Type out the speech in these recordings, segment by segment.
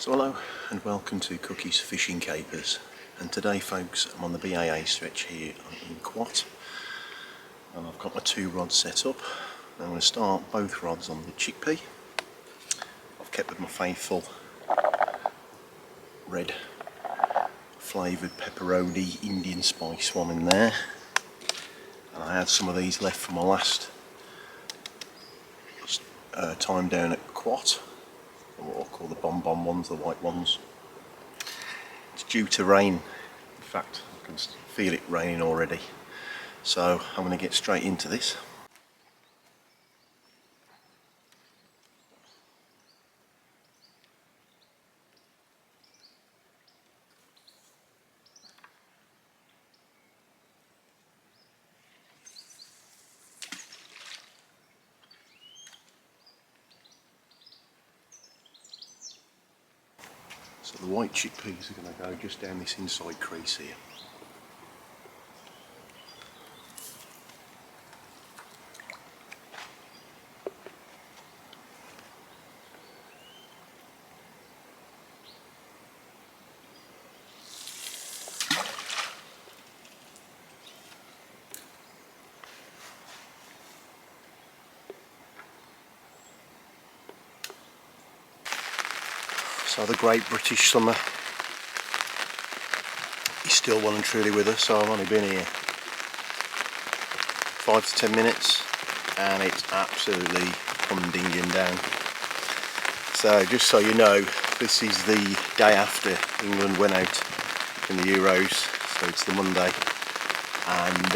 So hello and welcome to Cookie's Fishing Capers, and today folks I'm on the BAA stretch here in Quat, and I've got my two rods set up. I'm going to start both rods on the chickpea. I've kept with my faithful red flavoured pepperoni Indian spice one in there, and I had some of these left from my last time down at Quat, what I'll call the bonbon ones, the white ones. It's due to rain, in fact I can feel it raining already, so I'm going to get straight into this. So the white chickpeas are going to go just down this inside crease here. So the great British summer is still well and truly with us. So I've only been here 5 to 10 minutes and it's absolutely humdinging down. So just so you know, this is the day after England went out in the Euros, so it's the Monday, and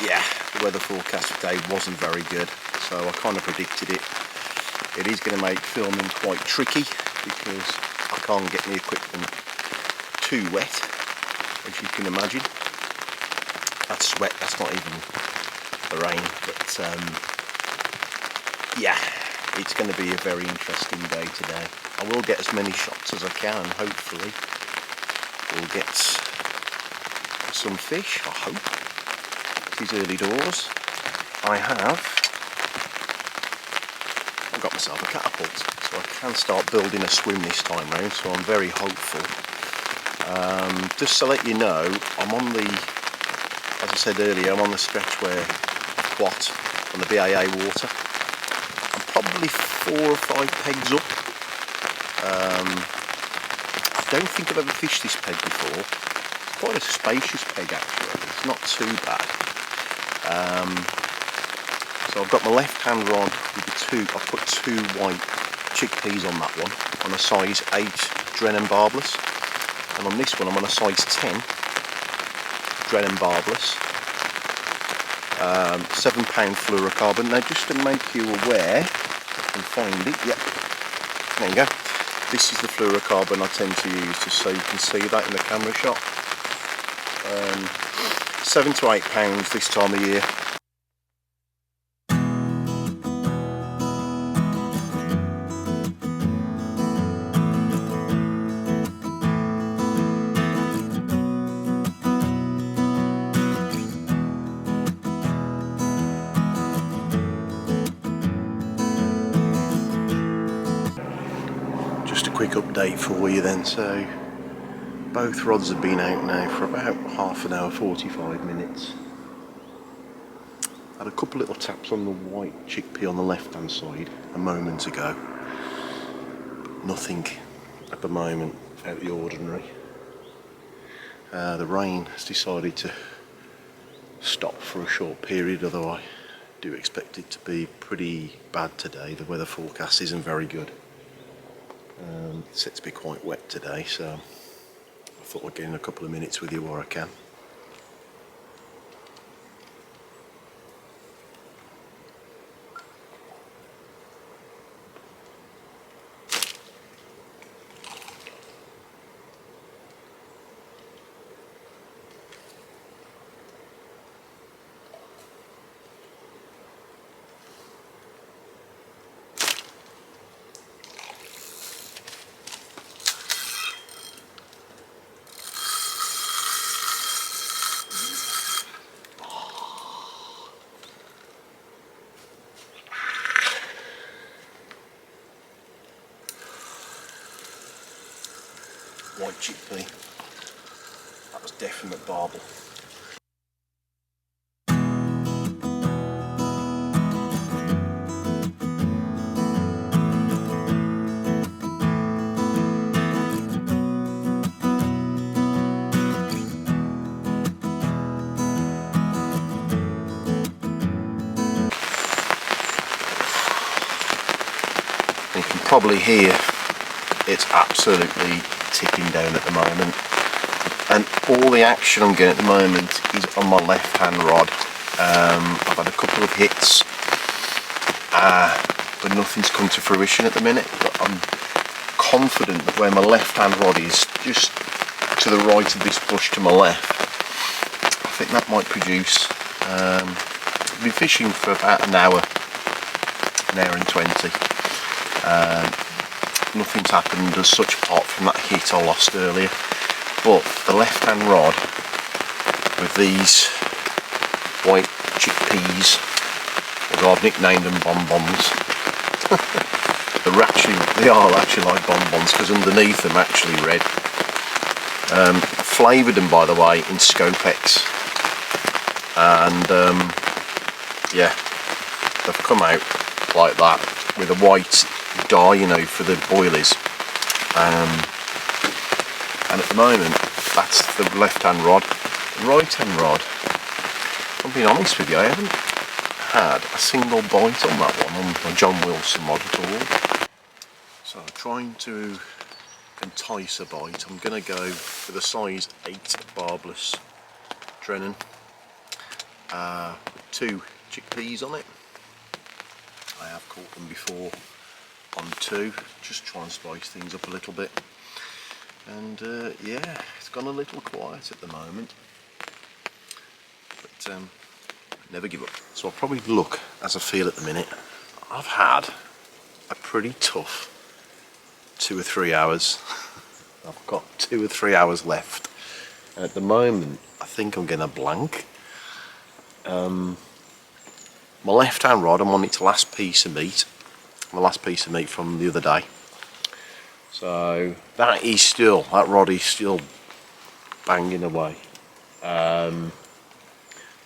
yeah, the weather forecast today wasn't very good, so I kind of predicted it. It is going to make filming quite tricky because I can't get my equipment too wet, as you can imagine. That's sweat, that's not even the rain, but yeah, it's going to be a very interesting day today. I will get as many shots as I can, hopefully. We'll get some fish, I hope. It is early doors. I've got myself a catapult, so I can start building a swim this time round, so I'm very hopeful. Just to let you know, I'm on the, as I said earlier, I'm on the stretch where Quat on the BAA water. I'm probably 4 or 5 pegs up. I don't think I've ever fished this peg before. It's quite a spacious peg actually, it's not too bad. So I've got my left hand rod with the I've put 2 white chickpeas on that one, on a size 8 Dren and Barbless, and on this one I'm on a size 10 Dren and Barbless, 7 pound fluorocarbon. Now just to make you aware, if I can find it, yep, there you go, this is the fluorocarbon I tend to use, just so you can see that in the camera shot. 7 to 8 pounds this time of year. Quick update for you then. So both rods have been out now for about half an hour, 45 minutes. Had a couple little taps on the white chickpea on the left hand side a moment ago. Nothing at the moment out of the ordinary. The rain has decided to stop for a short period, although I do expect it to be pretty bad today. The weather forecast isn't very good. It's set to be quite wet today, so I thought I'd get in a couple of minutes with you where I can. white chickpea. That was definite barbel. You can probably hear it's absolutely ticking down at the moment, and all the action I'm getting at the moment is on my left hand rod. I've had a couple of hits, but nothing's come to fruition at the minute, but I'm confident that where my left hand rod is, just to the right of this bush to my left, I think that might produce. I've been fishing for about an hour and 20. Nothing's happened as such apart from that hit I lost earlier, but the left hand rod with these white chickpeas, as I've nicknamed them, bonbons. they are actually like bonbons because underneath them actually red. Flavoured them, by the way, in Scopex, and yeah, they've come out like that with a white dye, you know, for the boilies, and at the moment that's the left hand rod. The right hand rod, I'm being honest with you, I haven't had a single bite on that one, on my John Wilson rod at all. So I'm trying to entice a bite. I'm going to go for the size 8 barbless Drennan, 2 chickpeas on it. I have caught them before on 2, just try and spice things up a little bit, and yeah, it's gone a little quiet at the moment, but never give up. So I'll probably look as I feel at the minute. I've had a pretty tough 2 or 3 hours. I've got 2 or 3 hours left, and at the moment I think I'm getting a blank. My left hand rod, I'm on its last piece of meat, from the other day, so that rod is still banging away. The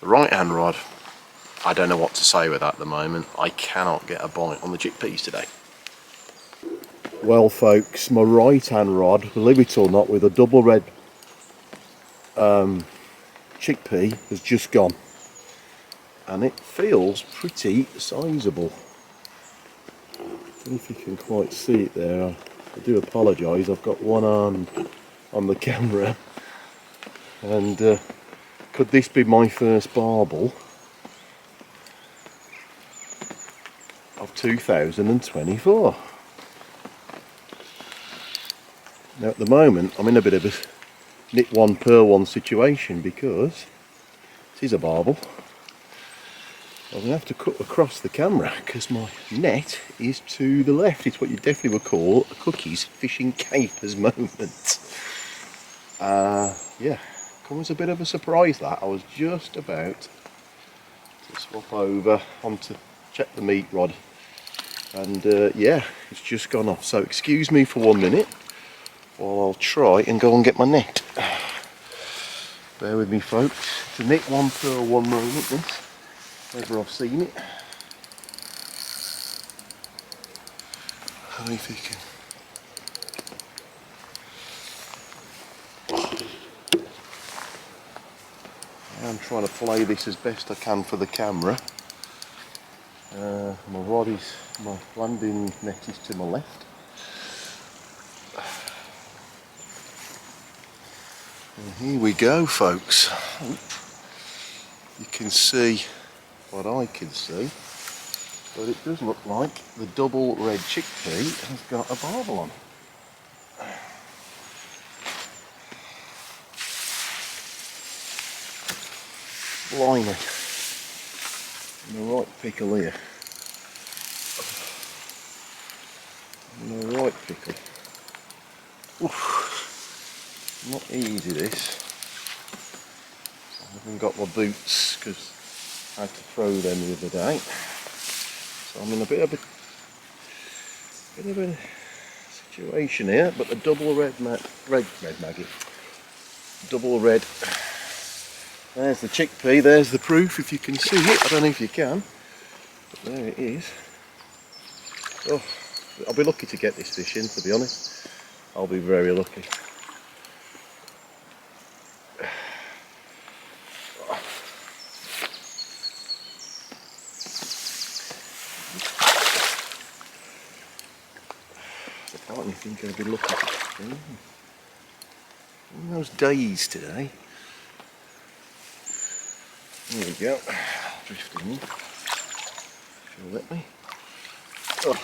right hand rod, I don't know what to say with that at the moment. I cannot get a bite on the chickpeas today. Well folks, my right hand rod, believe it or not, with a double red chickpea has just gone, and it feels pretty sizable. I don't know if you can quite see it there. I do apologise, I've got one arm on the camera, and could this be my first barbel of 2024? Now at the moment I'm in a bit of a knit one purl one situation, because it is a barbel. I'm going to have to cut across the camera because my net is to the left. It's what you definitely would call a Cookies fishing capers moment. Yeah, comes a bit of a surprise that. I was just about to swap over onto check the meat rod, and yeah, it's just gone off. So excuse me for 1 minute while I'll try and go and get my net. Bear with me folks. It's a knit one purl one moment this. Whether I've seen it. I don't know if you can. I'm trying to play this as best I can for the camera. My landing net is to my left. And here we go folks. You can see what I can see, but it does look like the double red chickpea has got a barbel on. Blimey, in the right pickle here. In the right pickle. Oof. Not easy this. I haven't got my boots because I had to throw them the other day, so I'm in a bit of a situation here, but the double red maggie. Double red. There's the chickpea, there's the proof if you can see it. I don't know if you can, but there it is. Oh, I'll be lucky to get this fish in, to be honest. I'll be very lucky. I don't think I'll be lucky to those days today. There we go. Drifting in. If you'll let me. Oh,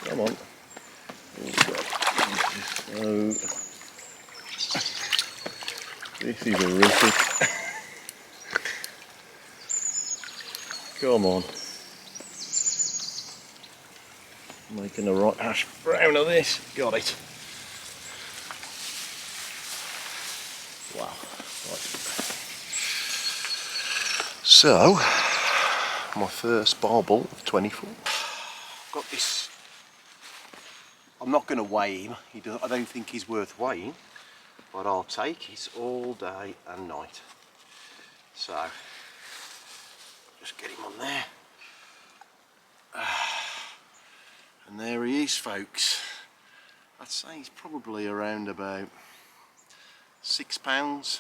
come on. Oh, this is horrific. Come on. Making a right hash brown of this. Got it. Wow. Right. So, my first barbel of 24. Got this. I'm not going to weigh him. I don't think he's worth weighing, but I'll take it all day and night. So, just get him on there. And there he is, folks. I'd say he's probably around about £6,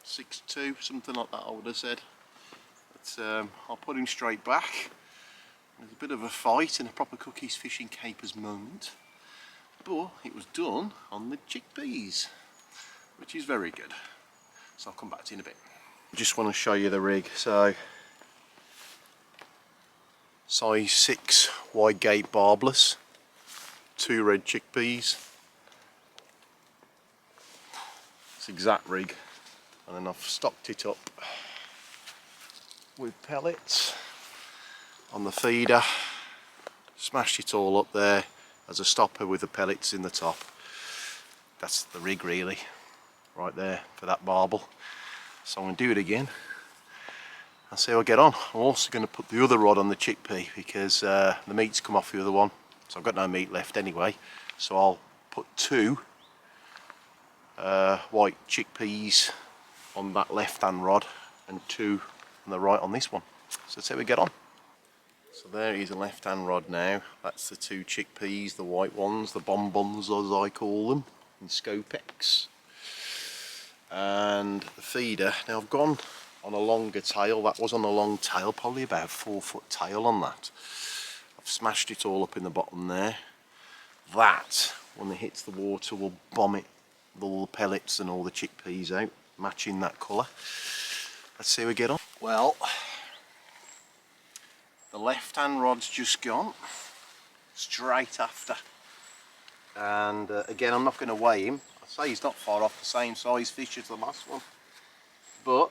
6'2", something like that I would have said. But I'll put him straight back. There's a bit of a fight in a proper cookies fishing capers moment, but it was done on the chickpeas, which is very good. So I'll come back to you in a bit. Just want to show you the rig. So size 6 wide gate barbless, 2 red chickpeas. It's the exact rig, and then I've stocked it up with pellets on the feeder, smashed it all up there as a stopper with the pellets in the top. That's the rig really, right there for that barbel. So I'm going to do it again and see how I get on. I'm also going to put the other rod on the chickpea because the meat's come off the other one, so I've got no meat left anyway. So I'll put 2 white chickpeas on that left hand rod and 2 on the right on this one. So let's see how we get on. So there is a left hand rod now. That's the 2 chickpeas, the white ones, the bonbons as I call them, in Scopex. And the feeder. Now I've gone on a longer tail. That was on a long tail, probably about 4-foot tail on that. I've smashed it all up in the bottom there. That, when it hits the water, will bomb it, all the pellets and all the chickpeas out, matching that colour. Let's see how we get on. Well, the left hand rod's just gone, straight after. And again, I'm not going to weigh him. I say he's not far off the same size fish as the last one. But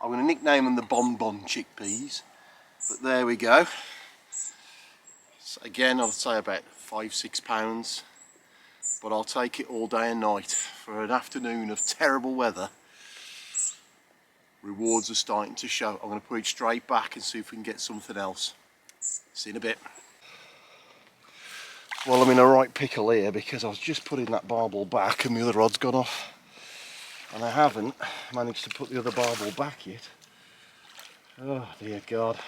I'm going to nickname them the bonbon chickpeas. But there we go. So again, I'll say about 5-6 pounds. But I'll take it all day and night for an afternoon of terrible weather. Rewards are starting to show. I'm going to put it straight back and see if we can get something else. See you in a bit. Well, I'm in a right pickle here because I was just putting that barbel back and the other rod's gone off. And I haven't managed to put the other barbel back yet. Oh dear God.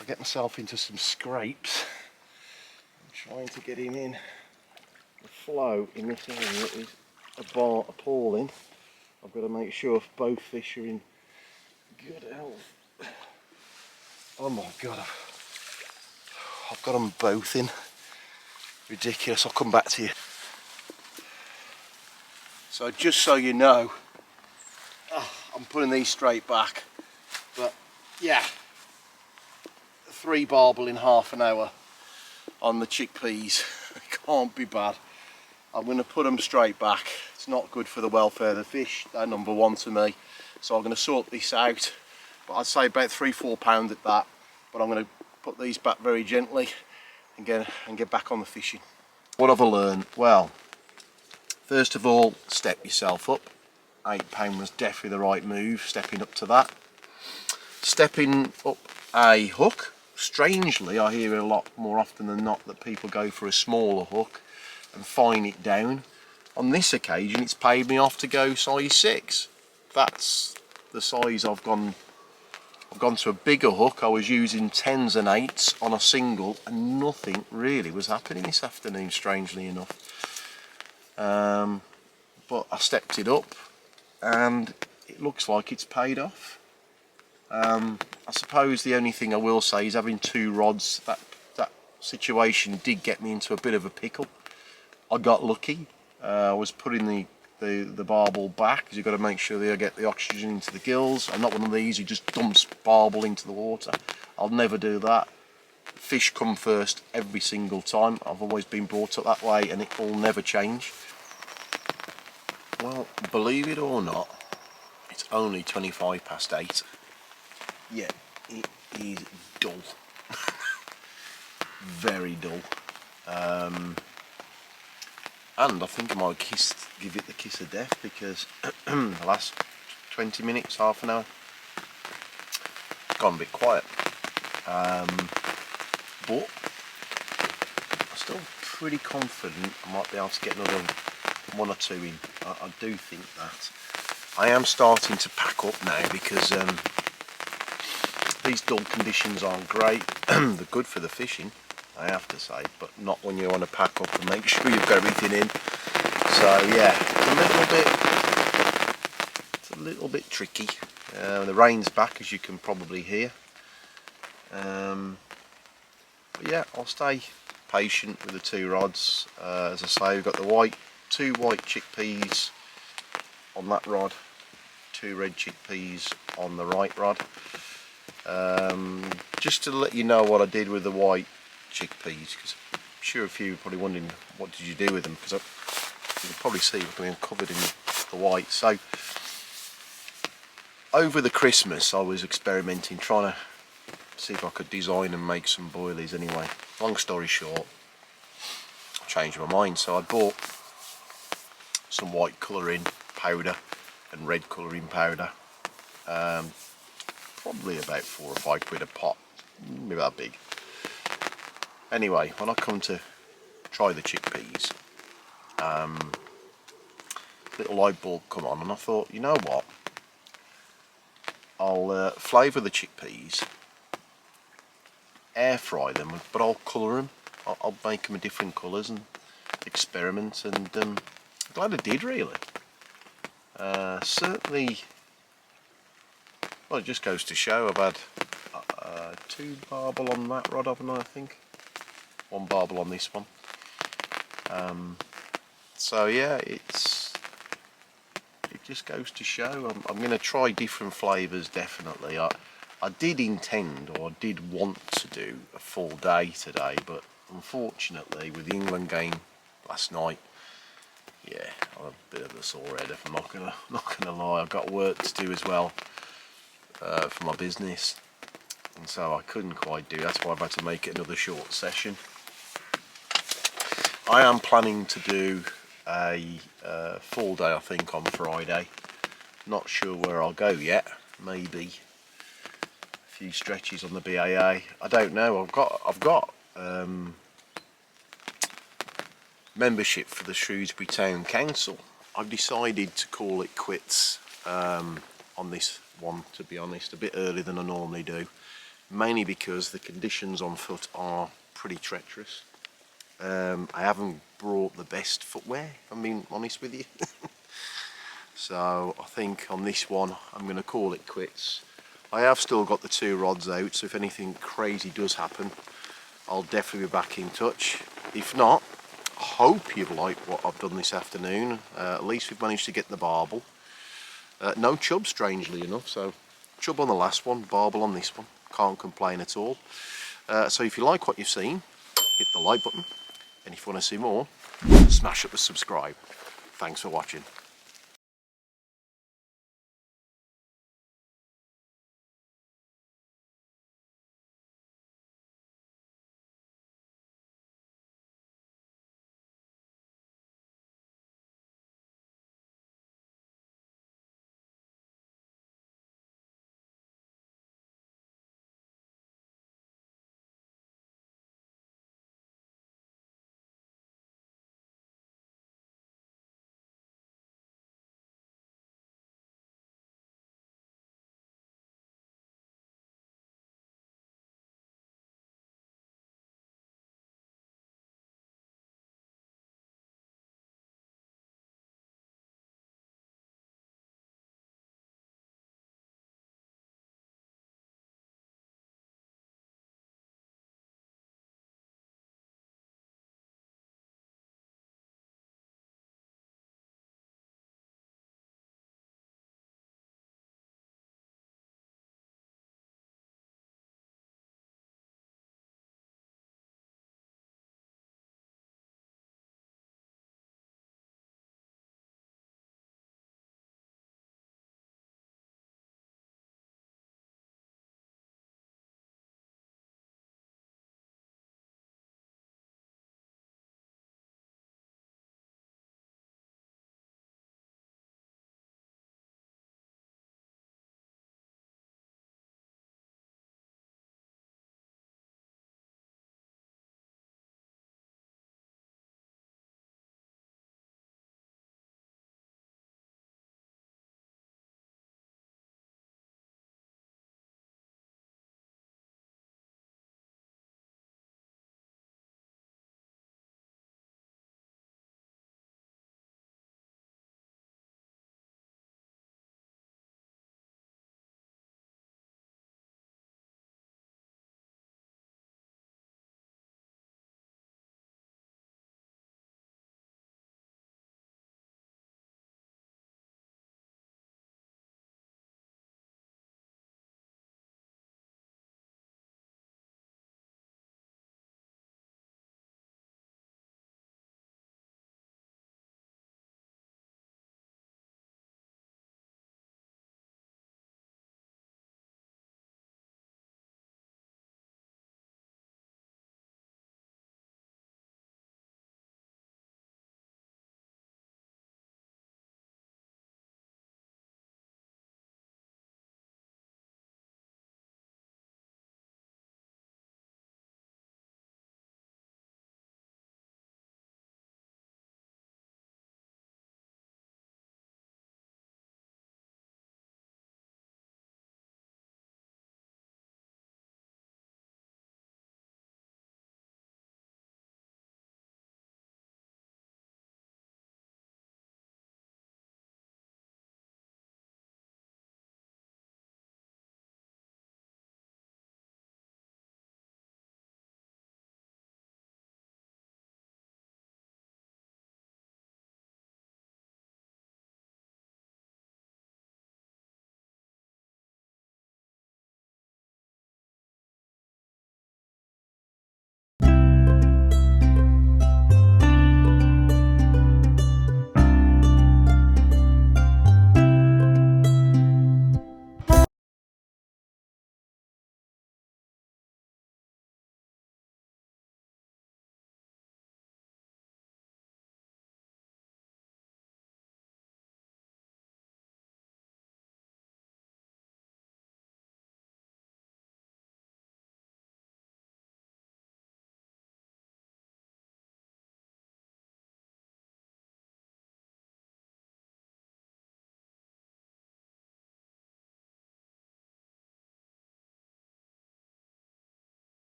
I get myself into some scrapes. I'm trying to get him in. The flow in this area is appalling. I've got to make sure both fish are in good health. Oh my God, I've got them both in. Ridiculous. I'll come back to you. So just so you know, I'm putting these straight back, but yeah, 3 barbel in half an hour on the chickpeas. It can't be bad. I'm going to put them straight back. It's not good for the welfare of the fish. They're number 1 to me. So I'm going to sort this out. But I'd say about 3-4 pounds at that. But I'm going to put these back very gently and get back on the fishing. What have I learned? Well, first of all, step yourself up. £8 was definitely the right move, stepping up to that. Stepping up a hook strangely, I hear a lot more often than not that people go for a smaller hook and fine it down. On this occasion, it's paid me off to go size 6. That's the size I've gone to a bigger hook. I was using 10s and 8s on a single, and nothing really was happening this afternoon, strangely enough. But I stepped it up, and it looks like it's paid off. I suppose the only thing I will say is having 2 rods, that situation did get me into a bit of a pickle. I got lucky. I was putting the barbel back, because you've got to make sure they get the oxygen into the gills. I'm not one of these who just dumps barbel into the water. I'll never do that. Fish come first every single time. I've always been brought up that way, and it will never change. Well, believe it or not, it's only 25 past 8. Yeah, it is dull. Very dull. And I think I might give it the kiss of death, because the last 20 minutes, half an hour, it's gone a bit quiet. But I'm still pretty confident I might be able to get another 1 or 2 in. I do think that. I am starting to pack up now, because these dull conditions aren't great. They're good for the fishing, I have to say, but not when you want to pack up and make sure you've got everything in. So yeah, it's a little bit tricky. The rain's back, as you can probably hear. But yeah, I'll stay patient with the 2 rods. As I say, we've got the 2 white chickpeas on that rod, 2 red chickpeas on the right rod. Just to let you know what I did with the white chickpeas, because I'm sure a few are probably wondering what did you do with them, because you can probably see I'm covered in the white. So over the Christmas I was experimenting, trying to see if I could design and make some boilies. Anyway, long story short, I changed my mind, so I bought some white colouring powder and red colouring powder, probably about 4 or 5 quid a pot, maybe that big. Anyway, when I come to try the chickpeas, little light bulb come on, and I thought, you know what, I'll flavour the chickpeas, air fry them, but I'll colour them. I'll make them different colours and experiment, and I'm glad I did, really. Certainly, well, it just goes to show I've had 2 barbel on that rod, haven't I think? 1 barbel on this one. So yeah, it just goes to show I'm going to try different flavours, definitely. I did intend, or I did want to do a full day today, but unfortunately with the England game last night, yeah, I'm a bit of a sore head, if I'm not gonna lie. I've got work to do as well for my business, and so I couldn't quite do. That's why I've had to make it another short session. I am planning to do a full day, I think, on Friday. Not sure where I'll go yet. Maybe a few stretches on the BAA. I don't know. I've got membership for the Shrewsbury Town Council. I've decided to call it quits on this one, to be honest, a bit earlier than I normally do, mainly because the conditions on foot are pretty treacherous. I haven't brought the best footwear, if I'm being honest with you. So I think on this one I'm going to call it quits. I have still got the 2 rods out, so if anything crazy does happen, I'll definitely be back in touch. If not, I hope you've liked what I've done this afternoon. At least we've managed to get the barbel. No chub, strangely enough, so chub on the last one, barbel on this one. Can't complain at all. So if you like what you've seen, hit the like button, and if you want to see more, smash up the subscribe. Thanks for watching.